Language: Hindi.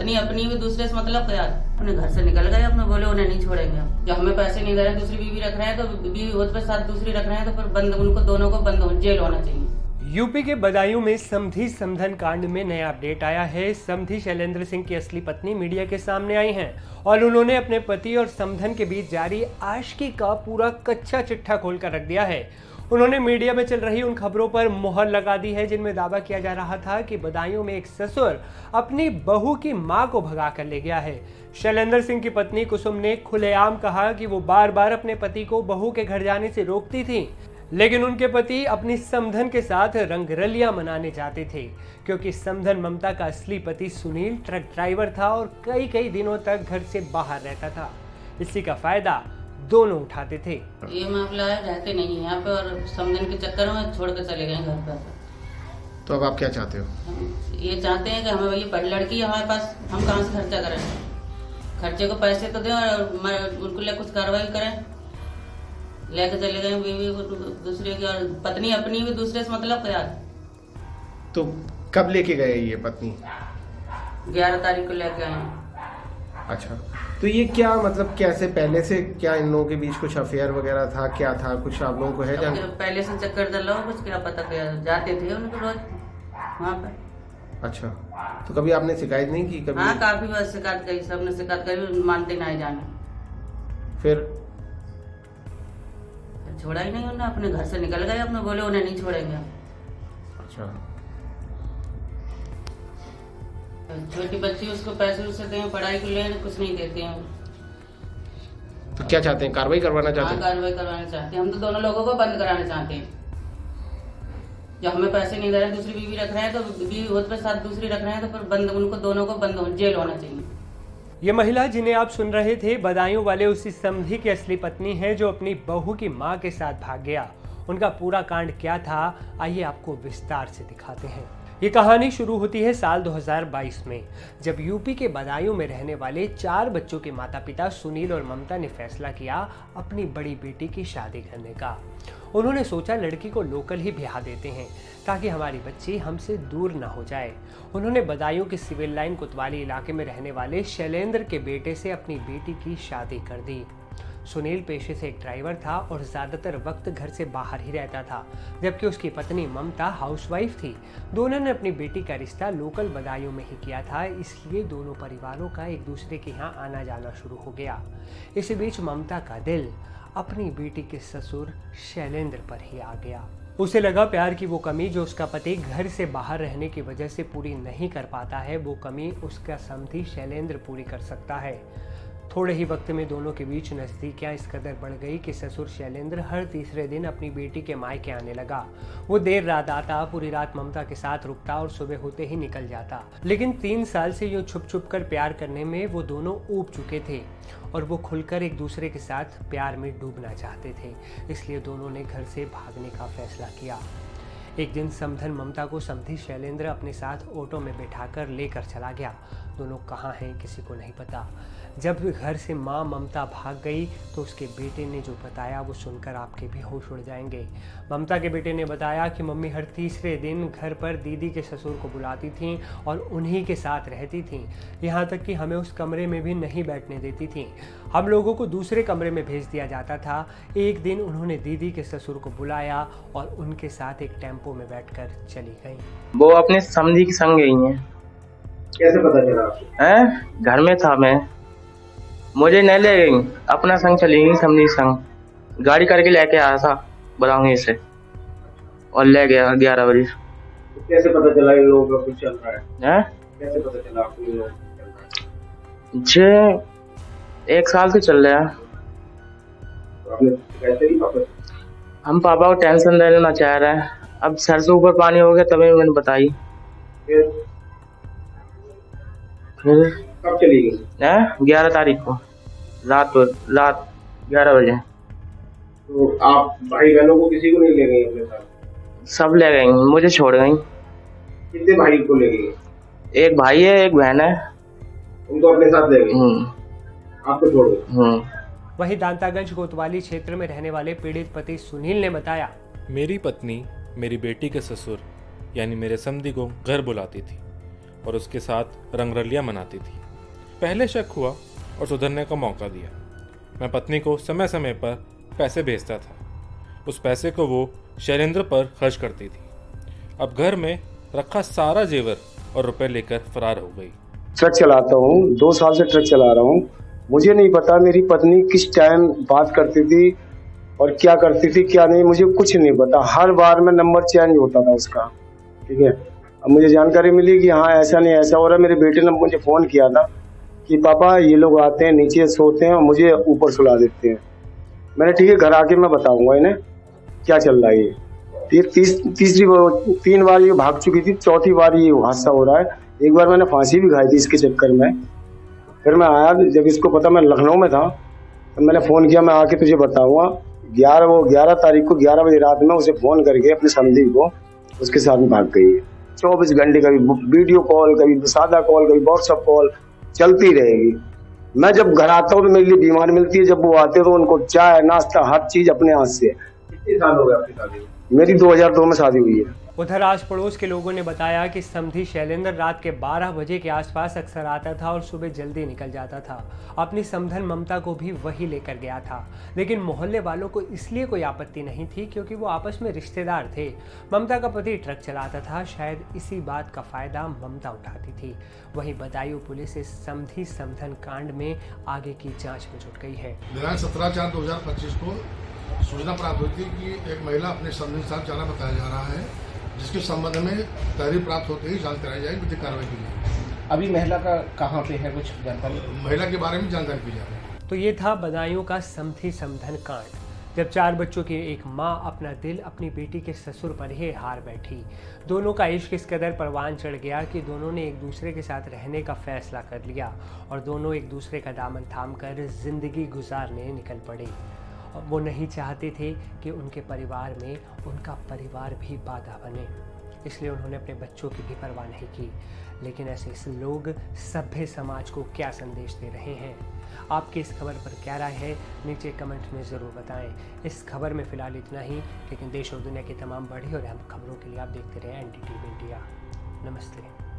पत्नी अपनी भी दूसरे से मतलब क्या, अपने घर से निकल गए, अपने बोले उन्हें नहीं छोड़ेंगे हम। जब हमें पैसे नहीं दे रहे, दूसरी बीवी रख रहे हैं, तो बीवी उसके साथ दूसरी रख रहे हैं, तो फिर बंद, उनको दोनों को बंद जेल होना चाहिए। यूपी के बदायूं में समधी समधन कांड में नया अपडेट आया है। समधी शैलेंद्र सिंह की असली पत्नी मीडिया के सामने आई हैं और उन्होंने अपने पति और समधन के बीच जारी आशिकी का पूरा कच्चा चिट्ठा खोलकर रख दिया है। उन्होंने मीडिया में चल रही उन खबरों पर मुहर लगा दी है जिनमें दावा किया जा रहा था कि बदायूं में एक ससुर अपनी बहू की मां को भगा कर ले गया है। शैलेंद्र सिंह की पत्नी कुसुम ने खुलेआम कहा कि वो बार बार अपने पति को बहू के घर जाने से रोकती थी, लेकिन उनके पति अपनी समधन के साथ रंगरलियां मनाने जाते थे, क्योंकि समधन ममता का असली पति सुनील ट्रक ड्राइवर था और कई दिनों तक घर से बाहर रहता था। इसी का फायदा दोनों उठाते थे। ये मामला है, रहते नहीं है यहाँ पे और समधन के चक्कर में छोड़ कर चले गए घर पर। तो अब आप क्या चाहते हो? हम ये चाहते हैं कि हमें वही बड़ी लड़की है हमारे पास, हम कहाँ से खर्चा करें, खर्चे को पैसे तो दें और उनको लिए कुछ कार्रवाई करें। लेके चले गए बीवी दूसरे की, और पत्नी अपनी भी दूसरे से मतलब क्या। तो कब लेके गए ये पत्नी? 11 तारीख को लेके आए। अच्छा, तो ये क्या मतलब, कैसे पहले से क्या इन लोगों के बीच कुछ अफेयर वगैरह था, क्या था, कुछ आप लोगों को है जान? पहले से चक्कर दल कुछ क्या पता, क्या जाते थे उनको रोज वहाँ पर। अच्छा, तो कभी आपने शिकायत नहीं की कभी? हाँ, काफी बार शिकायत करी, सबने शिकायत करी, मानते नहीं जाने। फिर छोड़ा ही नहीं उन्हें, अपने घर से निकल गए, अपने बोले उन्हें नहीं छोड़ेंगे। अच्छा, छोटी बच्ची, उसको पैसे उससे दें, पढ़ाई के लिए कुछ नहीं देते हैं। तो क्या चाहते हैं, कार्रवाई करवाना चाहते हैं? कार्रवाई करवाना चाहते हैं हम, तो दोनों लोगों को बंद कराना चाहते हैं। जब हमें पैसे नहीं दे रहे, दूसरी बीवी रख रहे हैं, तो बीवी उसके साथ दूसरी रख रहे हैं, तो फिर बंद, उनको दोनों को बंद जेल होना चाहिए। ये महिला जिन्हें आप सुन रहे थे, बदायूं वाले उसी समधी की असली पत्नी है जो अपनी बहू की मां के साथ भाग गया। उनका पूरा कांड क्या था, आइए आपको विस्तार से दिखाते हैं। ये कहानी शुरू होती है साल 2022 में, जब यूपी के बदायूं में रहने वाले 4 बच्चों के माता पिता सुनील और ममता ने फैसला किया अपनी बड़ी बेटी की शादी करने का। उन्होंने सोचा लड़की को लोकल ही ब्याह देते हैं ताकि हमारी बच्ची हमसे दूर ना हो जाए। उन्होंने बदायूं के सिविल लाइन कोतवाली इलाके में रहने वाले शैलेंद्र के बेटे से अपनी बेटी की शादी कर दी। सुनील पेशे से एक ड्राइवर था और ज़्यादातर वक्त घर से बाहर ही रहता था, जबकि उसकी पत्नी ममता हाउसवाइफ थी। दोनों ने अपनी बेटी का रिश्ता लोकल बदायूं में ही किया था, इसलिए दोनों परिवारों का एक दूसरे के यहाँ आना जाना शुरू हो गया। इसी बीच ममता का दिल अपनी बेटी के ससुर शैलेंद्र पर ही आ गया। उसे लगा प्यार की वो कमी जो उसका पति घर से बाहर रहने की वजह से पूरी नहीं कर पाता है, वो कमी उसका समधी शैलेंद्र पूरी कर सकता है। थोड़े ही वक्त में दोनों के बीच नज़दीकियाँ इस कदर बढ़ गई कि ससुर शैलेंद्र हर तीसरे दिन अपनी बेटी के मायके आने लगा। वो देर रात आता, पूरी रात ममता के साथ रुकता और सुबह होते ही निकल जाता। लेकिन 3 साल से यूँ छुप छुप कर प्यार करने में वो दोनों ऊब चुके थे और वो खुलकर एक दूसरे के साथ प्यार में डूबना चाहते थे। इसलिए दोनों ने घर से भागने का फैसला किया। एक दिन समधन ममता को समधी शैलेंद्र अपने साथ ऑटो में बैठाकर लेकर चला गया। दोनों कहाँ हैं किसी को नहीं पता। जब घर से मां ममता भाग गई तो उसके बेटे ने जो बताया वो सुनकर आपके भी होश उड़ जाएंगे। ममता के बेटे ने बताया कि मम्मी हर तीसरे दिन घर पर दीदी के ससुर को बुलाती थीं और उन्हीं के साथ रहती थीं, यहाँ तक कि हमें उस कमरे में भी नहीं बैठने देती थीं। हम लोगों को दूसरे कमरे में भेज दिया जाता था। एक दिन उन्होंने दीदी के ससुर को बुलाया और उनके साथ एक टेम्पो में बैठकर चली गई। वो अपने समधी के संग गई हैं। कैसे पता चला आपको? घर में था मैं, मुझे नहीं ले गई, अपना संग चली गई, समधी संग गाड़ी करके लेके आया था बदायूं से और ले गया 11 बजे। कैसे पता चला इन लोगों का कुछ चल रहा है? कैसे पता चला आपको इन लोगों का चल रहा है? 1 साल से चल रहा है। तो आपने कैसे ही वापस? हम पापा को टेंशन देना ना चाह रहे हैं, अब सर से ऊपर पानी हो गया तभी मैंने बताई। फिर कब चली गई? 11 तारीख को रात 11 बजे। तो आप भाई बहनों को किसी को नहीं ले गई अपने साथ? सब ले गई, मुझे छोड़ गई। कितने भाई को ले गई? एक भाई है, एक बहन है। उनको अपने साथ ले गई, आपको छोड़ गई? वहीं दांतागंज कोतवाली क्षेत्र में रहने वाले पीड़ित पति सुनील ने बताया, मेरी पत्नी मेरी बेटी के ससुर यानी मेरे समधी को घर बुलाती थी और उसके साथ रंगरलियां मनाती थी। पहले शक हुआ और सुधरने का मौका दिया। मैं पत्नी को समय समय पर पैसे भेजता था। उस पैसे को वो शैलेंद्र पर खर्च करती थी। अब घर में रखा सारा जेवर और रुपए लेकर फरार हो गई। ट्रक चलाता हूँ, 2 साल से ट्रक चला रहा हूँ। मुझे नहीं पता मेरी पत्नी किस टाइम बात करती थी और क्या करती थी क्या नहीं, मुझे कुछ नहीं पता। हर बार में नंबर चेंज होता था उसका, ठीक है। अब मुझे जानकारी मिली कि हाँ ऐसा नहीं ऐसा हो रहा। मेरे बेटे ने मुझे फ़ोन किया था कि पापा ये लोग आते हैं, नीचे सोते हैं और मुझे ऊपर सुला देते हैं। मैंने ठीक है घर आके मैं बताऊंगा इन्हें क्या चल रहा है। ये तीसरी 3 बार ये भाग चुकी थी, चौथी बार ये हादसा हो रहा है। एक बार मैंने फांसी भी खाई थी इसके चक्कर में। फिर मैं आया, जब इसको पता मैं लखनऊ में था तो मैंने फ़ोन किया मैं आके तुझे बताऊंगा। 11 तारीख को 11 बजे रात में उसे फ़ोन करके अपने समधी को उसके साथ में भाग गई है। 24 घंटे कभी वीडियो कॉल, कभी सादा कॉल, कभी व्हाट्सअप कॉल चलती रहेगी। मैं जब घर आता हूँ तो मेरे लिए बीमार मिलती है, जब वो आते हैं तो उनको चाय नाश्ता हर चीज़ अपने हाथ से। कितने साल हो गए आपकी शादी? मेरी 2002 में शादी हुई है। उधर आस पड़ोस के लोगों ने बताया कि समधी शैलेंद्र रात के 12 बजे के आसपास अक्सर आता था और सुबह जल्दी निकल जाता था। अपनी समधन ममता को भी वही लेकर गया था, लेकिन मोहल्ले वालों को इसलिए कोई आपत्ति नहीं थी क्योंकि वो आपस में रिश्तेदार थे। ममता का पति ट्रक चलाता था, शायद इसी बात का फायदा ममता उठाती थी। वहीं बदायूं पुलिस इस समधी समधन कांड में आगे की जाँच में जुट गई है। दिनांक 17/4/2025 को सूचना प्राप्त हुई थी कि एक महिला अपने समधी के साथ जाना बताया जा रहा है, जिसके संबंध में तहरीर प्राप्त होते ही जांच कराई जाएगी विधिक कार्रवाई की जाएगी। अभी महिला का कहाँ पे है, कुछ जानकारी? महिला के बारे में जानकारी की जा रही है। तो ये था बदायूं का समधी समधन कांड, जब 4 बच्चों की एक माँ अपना दिल अपनी बेटी के ससुर पर ही हार बैठी। दोनों का इश्क इस कदर परवान चढ़ गया कि दोनों ने एक दूसरे के साथ रहने का फैसला कर लिया और दोनों एक दूसरे का दामन थामकर जिंदगी गुजारने निकल पड़े। वो नहीं चाहते थे कि उनके परिवार में उनका परिवार भी बाधा बने, इसलिए उन्होंने अपने बच्चों की भी परवाह नहीं की। लेकिन ऐसे लोग सभ्य समाज को क्या संदेश दे रहे हैं? आपकी इस खबर पर क्या राय है, नीचे कमेंट में ज़रूर बताएं। इस खबर में फ़िलहाल इतना ही, लेकिन देश और दुनिया की तमाम बड़ी और अहम खबरों के लिए आप देखते रहें NDTV इंडिया। नमस्ते।